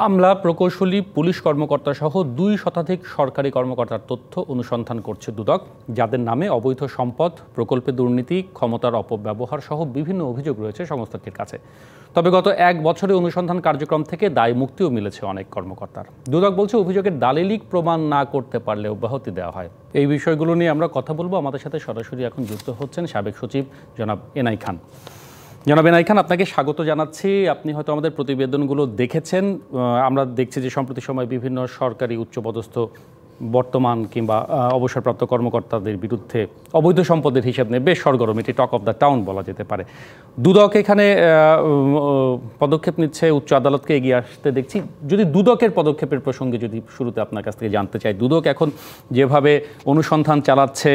আমলা, প্রকৌশলী, পুলিশ কর্মকর্তা সহ ২ শতাধিক সরকারি কর্মকর্তার তথ্য অনুসন্ধান করছে দুদক, যাদের নামে অবৈধ সম্পদ, প্রকল্পে দুর্নীতি, ক্ষমতার অপব্যবহার সহ বিভিন্ন অভিযোগ রয়েছে সংস্থাটির কাছে। তবে গত ১ বছরে অনুসন্ধান কার্যক্রম থেকে দায় মুক্তিও মিলেছে অনেক কর্মকর্তার। দুদক বলছে, অভিযোগের দালিলিক প্রমাণ না করতে পারলে অব্যাহতি দেওয়া হয়। এই বিষয়গুলো নিয়ে আমরা কথা বলবো। আমাদের সাথে সরাসরি এখন যুক্ত হচ্ছেন সাবেক সচিব জনাব এনাই খান। জনাব এনাই খান, আপনাকে স্বাগত জানাচ্ছি। আপনি হয়তো আমাদের প্রতিবেদনগুলো দেখেছেন। আমরা দেখছি যে সম্প্রতি সময় বিভিন্ন সরকারি উচ্চপদস্থ বর্তমান কিংবা অবসরপ্রাপ্ত কর্মকর্তাদের বিরুদ্ধে অবৈধ সম্পদের হিসাব নিয়ে বেশ সরগরম, এটি টক অফ দ্য টাউন বলা যেতে পারে। দুদক এখানে পদক্ষেপ নিচ্ছে, উচ্চ আদালতকে এগিয়ে আসতে দেখছি। যদি দুদকের পদক্ষেপের প্রসঙ্গে যদি শুরুতে আপনার কাছ থেকে জানতে চাই, দুদক এখন যেভাবে অনুসন্ধান চালাচ্ছে,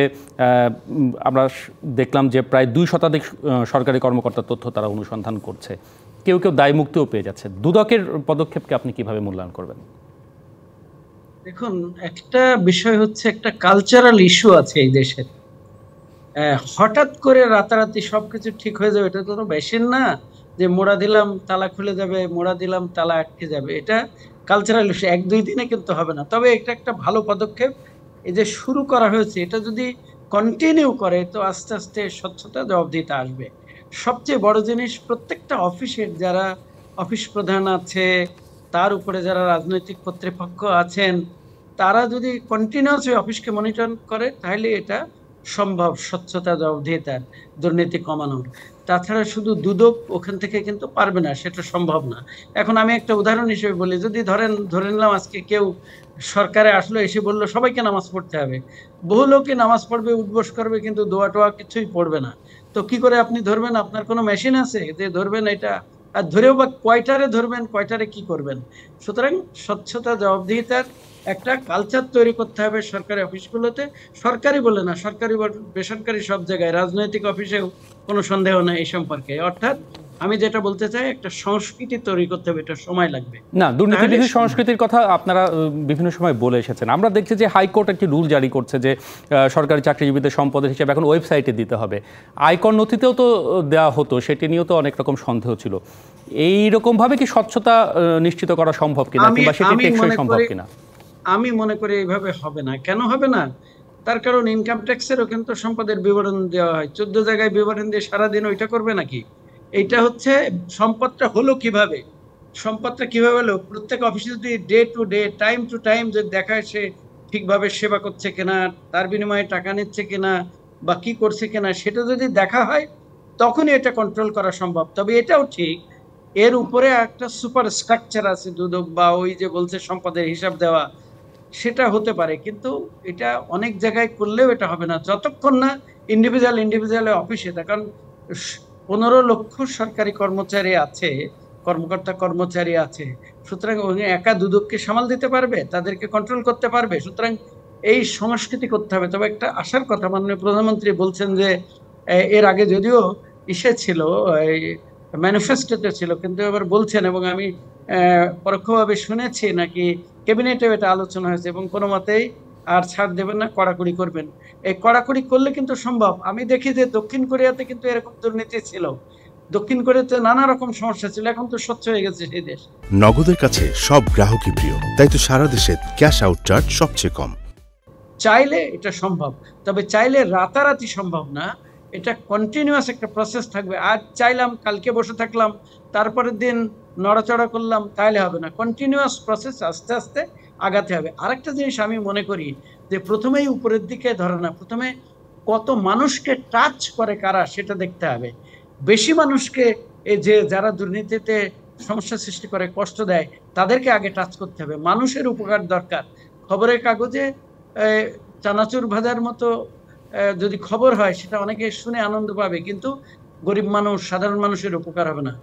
আমরা দেখলাম যে প্রায় ২ শতাধিক সরকারি কর্মকর্তার তথ্য তারা অনুসন্ধান করছে, কেউ কেউ দায়মুক্তিও পেয়ে যাচ্ছে। দুদকের পদক্ষেপকে আপনি কিভাবে মূল্যায়ন করবেন? দেখুন, একটা বিষয় হচ্ছে, একটা কালচারাল ইস্যু আছে এই দেশের। হঠাৎ করে রাতারাতি সবকিছু ঠিক হয়ে যাবে এটা তো বেশিন না, যে মোড়া দিলাম তালা খুলে যাবে, মোড়া দিলাম তালা আটকে যাবে। এটা কালচারাল ইস্যু, ১-২ দিনে কিন্তু হবে না। তবে এটা একটা ভালো পদক্ষেপ। এই যে শুরু করা হয়েছে, এটা যদি কন্টিনিউ করে তো আস্তে আস্তে স্বচ্ছতা জবাবদিহিতা আসবে। সবচেয়ে বড় জিনিস, প্রত্যেকটা অফিসের যারা অফিস প্রধান আছে, তার উপরে যারা রাজনৈতিক কর্তৃপক্ষ আছেন, তারা যদি কন্টিনিউয়াস অফিসকে মনিটর করে, তাহলে এটা সম্ভব স্বচ্ছতা জবাবদিহিতার, দুর্নীতি কমানোর। তাছাড়া শুধু দুদক ওখান থেকে কিন্তু পারবে না, সেটা সম্ভব না। এখন আমি একটা উদাহরণ হিসেবে বলি, যদি ধরে নিলাম আজকে কেউ সরকারে আসলো, এসে বললো সবাইকে নামাজ পড়তে হবে। বহু লোকই নামাজ পড়বে, উঠবোস করবে, কিন্তু দোয়া টোয়া কিছুই পড়বে না। তো কি করে আপনি ধরবেন? আপনার কোনো মেশিন আছে যে ধরবেন এটা? আর ধরেও বা কয়টারে ধরবেন, কয়টারে কি করবেন? সুতরাং স্বচ্ছতা জবাবদিহিতার একটা কালচার তৈরি করতে হবে সরকারি অফিসগুলোতে। সরকারি বলে না, সরকারি বেসরকারি সব জায়গায়, রাজনৈতিক অফিসেও কোনো সন্দেহ নেই এই সম্পর্কে। অর্থাৎ আমি যেটা বলতে চাই, একটা সংস্কৃতি তৈরি করতে হবে, এটা সময় লাগবে। না, দুর্নীতিবিরোধী সংস্কৃতির কথা আপনারা বিভিন্ন সময় বলে এসেছেন। আমরা দেখছি যে হাইকোর্ট একটি রুল জারি করছে যে সরকারি চাকরিজীবীদের সম্পদের হিসাবে এখন ওয়েবসাইটে দিতে হবে। আয়কর নথিতেও তো দেওয়া হতো, সেটি নিয়েও তো অনেক রকম সন্দেহ ছিল। এইরকমভাবে কি স্বচ্ছতা নিশ্চিত করা সম্ভব কিনা, কিংবা সেটি টেকসই সম্ভব কিনা? আমি মনে করি এইভাবে হবে না। কেন হবে না? তার কারণ ইনকাম ট্যাক্সেরও কিন্তু সম্পদের বিবরণ দেওয়া হয়, 14 জায়গায় বিবরণ দিয়ে সারাদিন ওইটা করবে নাকি? এইটা হচ্ছে সম্পদটা হলো কিভাবে, সম্পদটা কিভাবে হলো, প্রত্যেক অফিসে যদি day to day, time to time যদি দেখায় সে ঠিকভাবে সেবা করছে কিনা, তার বিনিময়ে টাকা নিচ্ছে কিনা, বা কি করছে কিনা, সেটা যদি দেখা হয়, তখনই এটা কন্ট্রোল করা সম্ভব। তবে এটাও ঠিক, এর উপরে একটা সুপার স্ট্রাকচার আছে দুদক, বা ওই যে বলছে সম্পদের হিসাব দেওয়া, সেটা হতে পারে। কিন্তু এটা অনেক জায়গায় করলেও এটা হবে না, যতক্ষণ না ইন্ডিভিজুয়াল অফিসে। কারণ 15 লক্ষ সরকারি কর্মচারী আছে, কর্মকর্তা কর্মচারী আছে। সুতরাং উনি একা দুদককে সামাল দিতে পারবে, তাদেরকে কন্ট্রোল করতে পারবে? সুতরাং এই সংস্কৃতি করতে হবে। তবে একটা আশার কথা, মাননীয় প্রধানমন্ত্রী বলছেন যে এর আগে যদিও ইসে ছিল, ম্যানিফেস্টোতে ছিল, কিন্তু এবার বলছেন, এবং আমি পরোক্ষভাবে শুনেছি নাকি ক্যাবিনেটেও এটা আলোচনা হয়েছে, এবং কোনো মতেই আর ছাড় দেবেন না, কড়াকড়ি করবেন। এই কড়াকড়ি করলে কিন্তু সম্ভব। আমি দেখি যে দক্ষিণ কোরিয়াতে কিন্তু এরকম দুর্নীতি ছিল, দক্ষিণ কোরিয়াতে নানা রকম সমস্যা ছিল, এখন তো স্বচ্ছ হয়ে গেছে সেই দেশ। নগদের কাছে সব গ্রাহকই প্রিয়, তাই তো সারা দেশে ক্যাশ আউট চার্জ সবচেয়ে কম। চাইলে এটা সম্ভব, তবে চাইলে রাতারাতি সম্ভব না। এটা কন্টিনিউয়াস একটা প্রসেস থাকবে। আজ চাইলাম, কালকে বসে থাকলাম, তারপরের দিন নড়াচড়া করলাম, তাহলে হবে না। কন্টিনিউয়াস প্রসেস, আস্তে আস্তে আগাতে হবে। আরেকটা জিনিস আমি মনে করি যে প্রথমেই উপরের দিকে ধরে না, প্রথমে কত মানুষকে টাচ করে কারা, সেটা দেখতে হবে। বেশি মানুষকে, এই যে যারা দুর্নীতিতে সমস্যা সৃষ্টি করে, কষ্ট দেয়, তাদেরকে আগে টাচ করতে হবে। মানুষের উপকার দরকার। খবরের কাগজে চানাচুর ভাজার মতো যদি খবর হয়, সেটা অনেকে শুনে আনন্দ পাবে, কিন্তু গরিব মানুষ, সাধারণ মানুষের উপকার হবে না।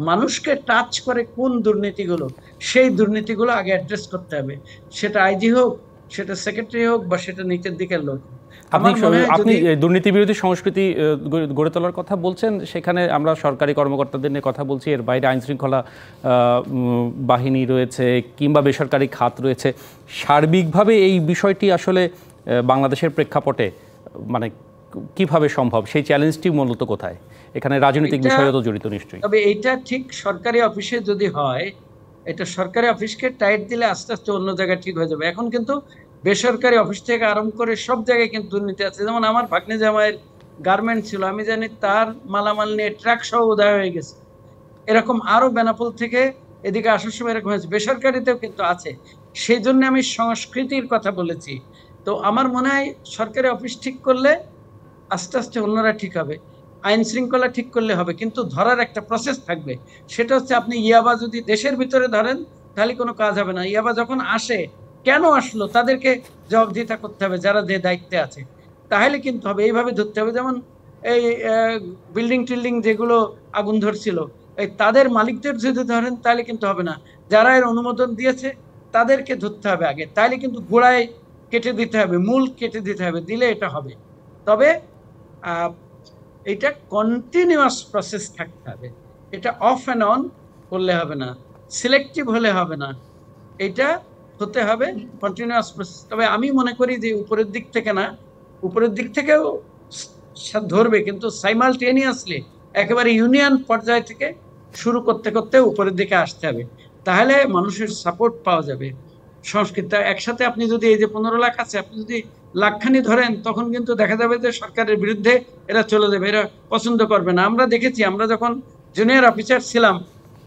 মানুষকে টাচ করে কোন দুর্নীতিগুলো, সেই দুর্নীতিগুলো আগে অ্যাড্রেস করতে হবে। সেটা আইজি হোক, সেটা সেক্রেটারি হোক, বা সেটা নিচের দিকের লোক। আপনি দুর্নীতি বিরোধী সংস্কৃতি গড়ে তোলার কথা বলছেন, সেখানে আমরা সরকারি কর্মকর্তাদের নিয়ে কথা বলছি, এর বাইরে আইন শৃঙ্খলা বাহিনী রয়েছে কিংবা বেসরকারি খাত রয়েছে। সার্বিকভাবে এই বিষয়টি আসলে বাংলাদেশের প্রেক্ষাপটে মানে কিভাবে সম্ভব, সেই চ্যালেঞ্জটি মূলত কোথায়? এখানে রাজনৈতিক বিষয়ও তো জড়িত নিশ্চয়ই। তবে এটা ঠিক সরকারি অফিসে যদি হয়, এটা সরকারি অফিসকে টাইট দিলে আস্তে আস্তে অন্য জায়গায় ঠিক হয়ে যাবে। এখন কিন্তু বেসরকারি অফিস থেকে আরম্ভ করে সব জায়গায় কিন্তু দুর্নীতি আছে। যেমন আমার ভাগ্নে জামাইয়ের গার্মেন্ট ছিল, আমি জানি তার মালামাল নিয়ে ট্রাক সহ উদয় হয়ে গেছে। এরকম আরো বেনাপোল থেকে এদিকে আসার সময় এরকম হয়েছে, বেসরকারিতেও কিন্তু আছে। সেই জন্য আমি সংস্কৃতির কথা বলেছি। তো আমার মনে হয় সরকারি অফিস ঠিক করলে আস্তে আস্তে অন্যরা ঠিক হবে, আইন শৃঙ্খলা ঠিক করলে হবে, কিন্তু ধরার একটা প্রসেস থাকবে। সেটা হচ্ছে আপনি ইয়াবা যদি দেশের ভিতরে ধরেন তাহলে কোনো কাজ হবে না। ইয়াবা যখন আসে, কেন আসলো তাদেরকে জবাবদিহিতা করতে হবে, যারা যে দায়িত্বে আছে, তাহলে কিন্তু হবে। এইভাবে ধরতে হবে। যেমন এই বিল্ডিং টিল্ডিং যেগুলো আগুন ধরছিল, এই তাদের মালিকদের যদি ধরেন তাহলে কিন্তু হবে না। যারা এর অনুমোদন দিয়েছে তাদেরকে ধরতে হবে আগে, তাহলে কিন্তু গোড়ায় কেটে দিতে হবে, মূল কেটে দিতে হবে, দিলে এটা হবে। তবে এটা কন্টিনিউয়াস প্রসেস থাকতে হবে, এটা অফ অ্যান্ড অন করলে হবে না, সিলেক্টিভ হলে হবে না, এটা হতে হবে কন্টিনিউয়াস প্রসেস। তবে আমি মনে করি যে উপরের দিক থেকে না, উপরের দিক থেকেও ধরবে, কিন্তু সাইমালটেনিয়াসলি একেবারে ইউনিয়ন পর্যায় থেকে শুরু করতে করতে উপরের দিকে আসতে হবে, তাহলে মানুষের সাপোর্ট পাওয়া যাবে। সংস্কৃতি একসাথে আপনি যদি এই যে 15 লাখ আছে, আপনি যদি লাখখানি ধরেন, তখন কিন্তু দেখা যাবে যে সরকারের বিরুদ্ধে এরা চলে যাবে, এরা পছন্দ করবে না। আমরা দেখেছি, আমরা যখন জুনিয়র অফিসার ছিলাম,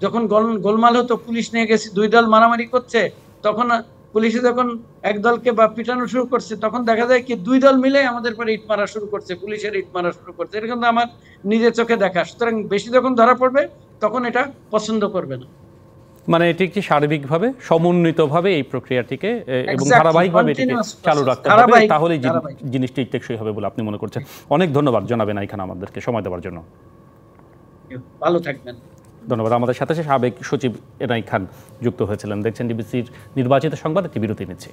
যখন গোলমাল হতো, পুলিশ নিয়ে গেছি, 2 দল মারামারি করছে, তখন পুলিশে যখন এক দলকে বা পিটানো শুরু করছে, তখন দেখা যায় কি 2 দল মিলে আমাদের পরে ইট মারা শুরু করছে, পুলিশের ইট মারা শুরু করছে। এটা কিন্তু আমার নিজের চোখে দেখা। সুতরাং বেশি যখন ধরা পড়বে তখন এটা পছন্দ করবে না। মানে এটি একটি সার্বিকভাবে সমন্বিতভাবে এই প্রক্রিয়াটিকে এবং ধারাবাহিকভাবে এটিকে চালু রাখতে হবে, তাহলেই জিনিসটি টেকসই হবে বলে আপনি মনে করছেন। অনেক ধন্যবাদ জনাব এনায়েত খান আমাদেরকে সময় দেওয়ার জন্য। ভালো থাকবেন। ধন্যবাদ। আমাদের সাথে সাবেক সচিব এনায়েত খান যুক্ত হয়েছিলেন। দেখছেন ডিবিসির নির্বাচিত সংবাদ, একটি বিরতি নিচ্ছি।